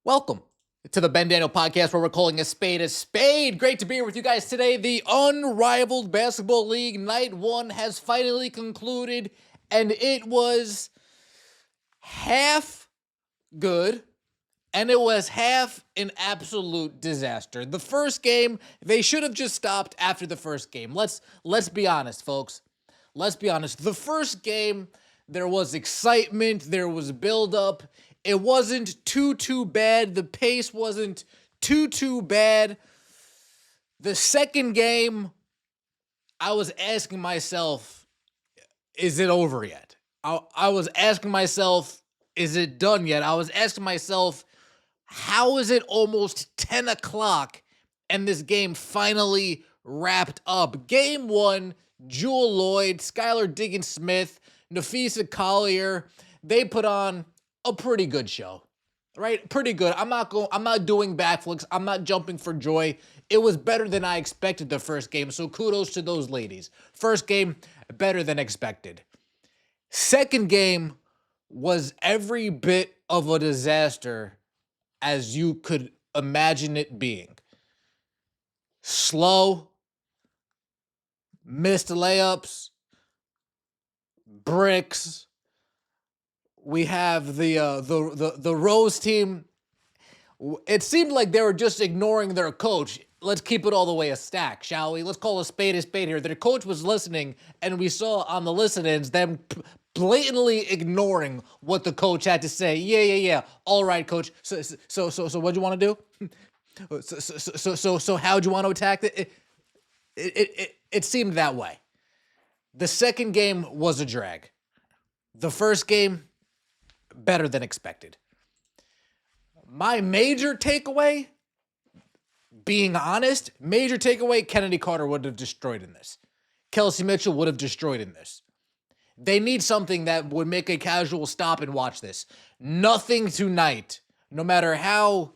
Welcome to the Ben Daniel podcast where we're calling a spade a spade. Great to be here with you guys today. The Unrivaled Basketball League Night 1 has finally concluded, and it was half good, and it was half an absolute disaster. The first game, they should have just stopped after the first game. Let's be honest, folks. Let's be honest. The first game, there was excitement, there was buildup. It wasn't too bad. The pace wasn't too bad. The second game, I was asking myself, is it over yet? I was asking myself, is it done yet? I was asking myself, how is it almost 10 o'clock and this game finally wrapped up? Game 1, Jewel Lloyd, Skylar Diggins-Smith, Nafisa Collier, they put on a pretty good show, right? Pretty good. I'm not doing backflips. I'm not jumping for joy. It was better than I expected the first game, so kudos to those ladies. First game, better than expected. Second game was every bit of a disaster as you could imagine it being. Slow, missed layups, bricks. We have the Rose team. It seemed like they were just ignoring their coach. Let's keep it all the way a stack, shall we? Let's call a spade here. Their coach was listening, and we saw on the listen-ins them blatantly ignoring what the coach had to say. Yeah. All right, coach. So what'd you want to do? So how'd you want to attack it? It seemed that way. The second game was a drag. The first game, better than expected. My major takeaway, being honest, Kennedy Carter would have destroyed in this. Kelsey Mitchell would have destroyed in this. They need something that would make a casual stop and watch this. Nothing tonight, no matter how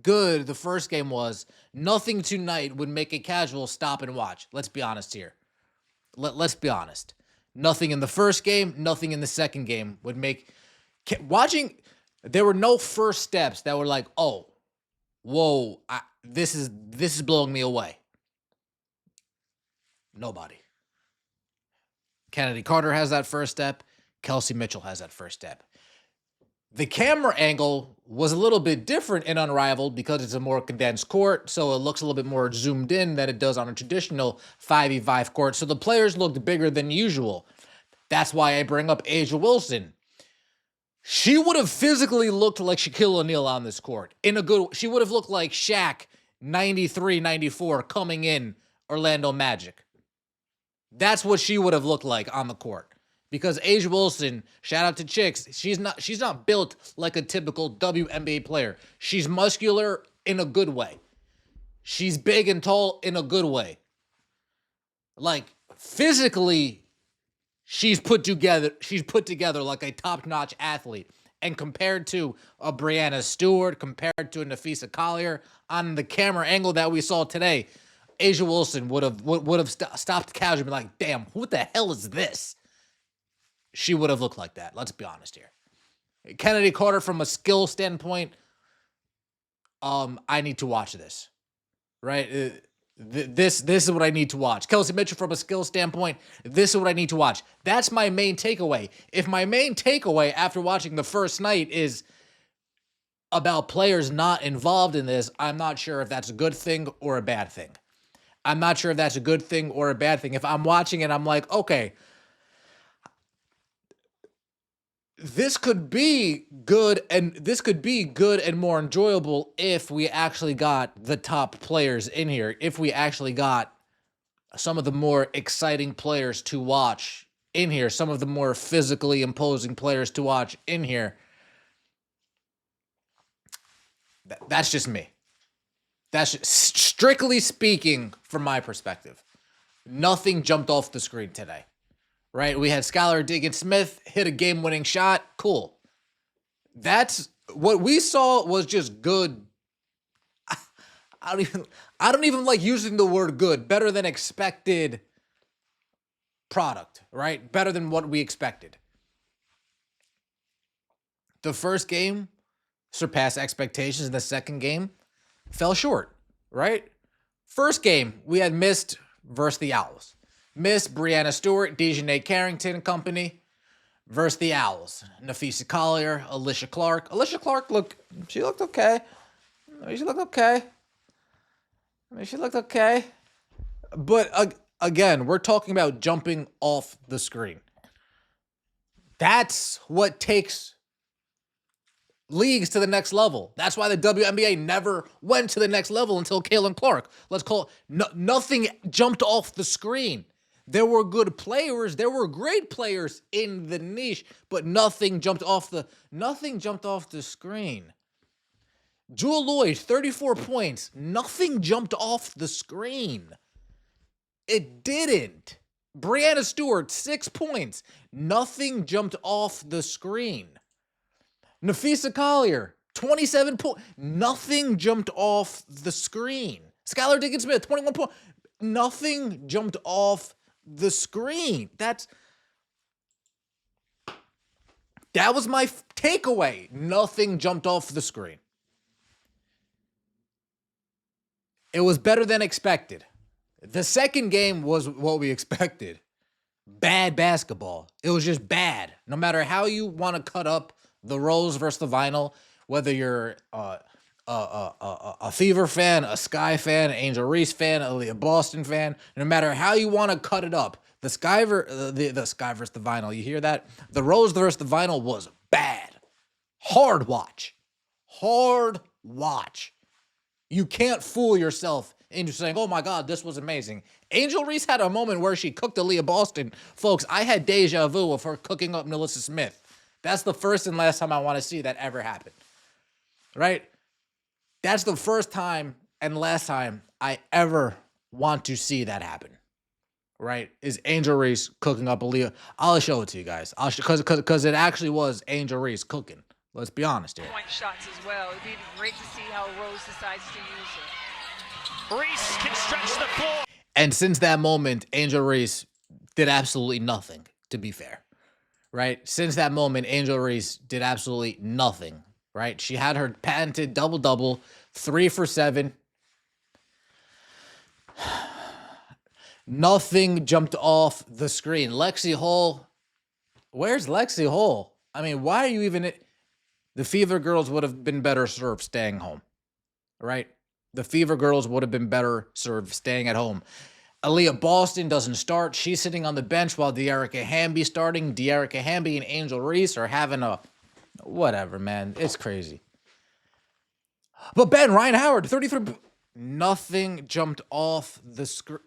good the first game was, nothing tonight would make a casual stop and watch. Let's be honest here. Let's be honest. Nothing in the first game, nothing in the second game would make watching. There were no first steps that were like, oh, whoa, this is blowing me away. Nobody. Kennedy Carter has that first step. Kelsey Mitchell has that first step. The camera angle was a little bit different in Unrivaled because it's a more condensed court, so it looks a little bit more zoomed in than it does on a traditional 5v5 court, so the players looked bigger than usual. That's why I bring up A'ja Wilson. She would have physically looked like Shaquille O'Neal on this court. She would have looked like Shaq 93-94 coming in Orlando Magic. That's what she would have looked like on the court. Because A'ja Wilson, shout out to Chicks, she's not built like a typical WNBA player. She's muscular in a good way. She's big and tall in a good way. Like, physically, she's put together like a top-notch athlete. And compared to a Breanna Stewart, compared to a Nafisa Collier, on the camera angle that we saw today, A'ja Wilson would have stopped casually and be like, damn, what the hell is this? She would have looked like that. Let's be honest here. Kennedy Carter, from a skill standpoint, I need to watch this, right? This is what I need to watch. Kelsey Mitchell, from a skill standpoint, this is what I need to watch. That's my main takeaway. If my main takeaway after watching the first night is about players not involved in this, I'm not sure if that's a good thing or a bad thing. I'm not sure if that's a good thing or a bad thing. If I'm watching it, I'm like, okay, this could be good and more enjoyable if we actually got the top players in here, if we actually got some of the more exciting players to watch in here, some of the more physically imposing players to watch in here. That's just me. That's just, strictly speaking, from my perspective. Nothing jumped off the screen today. Right? We had Skylar Diggins-Smith hit a game-winning shot. Cool. That's what we saw, was just good. I don't even like using the word good. Better than expected product, right? Better than what we expected. The first game, surpassed expectations in the second game, fell short, right? First game, we had Mist versus the Owls. Mist, Brianna Stewart, Dejanay Carrington and company versus the Owls. Nafisa Collier, Alicia Clark. Alicia Clark looked okay. She looked okay. She looked okay. But again, we're talking about jumping off the screen. That's what takes leagues to the next level. That's why the WNBA never went to the next level until Caitlin Clark. Let's call it, nothing jumped off the screen. There were good players, there were great players in the niche, but nothing jumped off the screen. Jewel Lloyd, 34 points. Nothing jumped off the screen. It didn't. Brianna Stewart, 6 points. Nothing jumped off the screen. Nafisa Collier, 27 points. Nothing jumped off the screen. Skylar Diggins-Smith, 21 points. Nothing jumped off the screen. That was my takeaway. Nothing jumped off the screen. It was better than expected. The second game was what we expected. Bad basketball. It was just bad. No matter how you want to cut up the Rose versus the Vinyl, whether you're a Fever fan, a Sky fan, an Angel Reese fan, a Boston fan, no matter how you want to cut it up, the Sky versus the Vinyl, you hear that? The Rose versus the Vinyl was bad. Hard watch. Hard watch. You can't fool yourself into saying, oh my God, this was amazing. Angel Reese had a moment where she cooked Aaliyah Boston. Folks, I had deja vu of her cooking up Nalissa Smith. That's the first and last time I want to see that ever happen. Right? That's the first time and last time I ever want to see that happen. Right? Is Angel Reese cooking up Aaliyah. I'll show it to you guys. Because it actually was Angel Reese cooking. Let's be honest here. Point shots as well. It'd be great to see how Rose decides to use it. Reese can stretch the floor. And since that moment, Angel Reese did absolutely nothing, to be fair. Right? Since that moment, Angel Reese did absolutely nothing. Right? She had her patented double-double, 3 for 7. Nothing jumped off the screen. Lexi Hall. Where's Lexi Hall? I mean, why are you even... The Fever girls would have been better served staying home, right? The Fever girls would have been better served staying at home. Aaliyah Boston doesn't start. She's sitting on the bench while Dearica Hamby starting. Dearica Hamby and Angel Reese are having a... Whatever, man. It's crazy. But Ben, Ryan Howard, 33... Nothing jumped off the screen.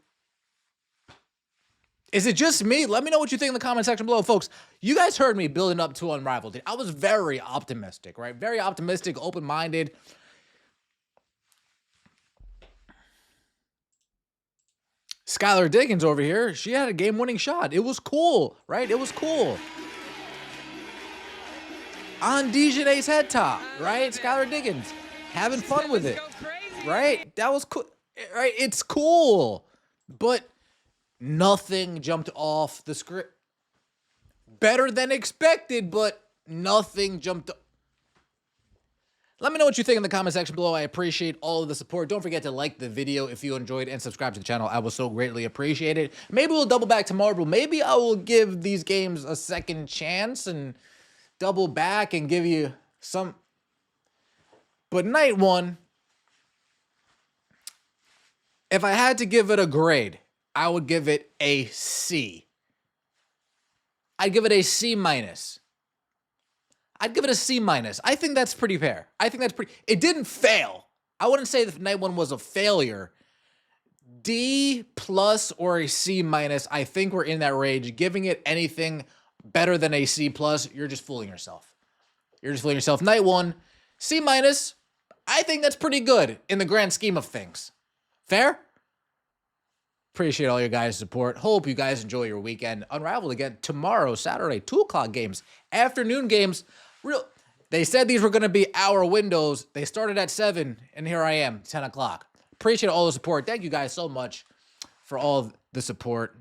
Is it just me? Let me know what you think in the comment section below, folks. You guys heard me building up to Unrivaled. I was very optimistic, right? Very optimistic, open-minded. Skylar Diggins over here, she had a game-winning shot. It was cool, right? It was cool. On Dejanay's head top, right? Skylar Diggins having fun with it, right? That was cool, right? It's cool, but nothing jumped off the script. Better than expected, but nothing jumped. Let me know what you think in the comment section below. I appreciate all of the support. Don't forget to like the video if you enjoyed and subscribe to the channel. I will so greatly appreciate it. Maybe we'll double back tomorrow, but maybe I will give these games a second chance and double back and give you some. But night one, if I had to give it a grade, I would give it a C. I'd give it a C minus. I'd give it a C minus. I think that's pretty fair. I think that's pretty... It didn't fail. I wouldn't say that night one was a failure. D plus or a C minus, I think we're in that range. Giving it anything better than a C plus, you're just fooling yourself. You're just fooling yourself. Night one, C minus, I think that's pretty good in the grand scheme of things. Fair? Appreciate all your guys' support. Hope you guys enjoy your weekend. Unrivaled again tomorrow, Saturday, 2 o'clock games. Afternoon games. They said these were going to be hour windows. They started at 7, and here I am, 10 o'clock. Appreciate all the support. Thank you guys so much for all the support.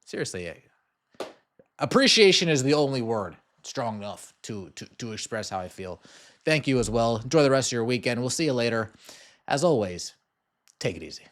Seriously, appreciation is the only word strong enough to express how I feel. thank you as well. Enjoy the rest of your weekend. We'll see you later. As always, take it easy.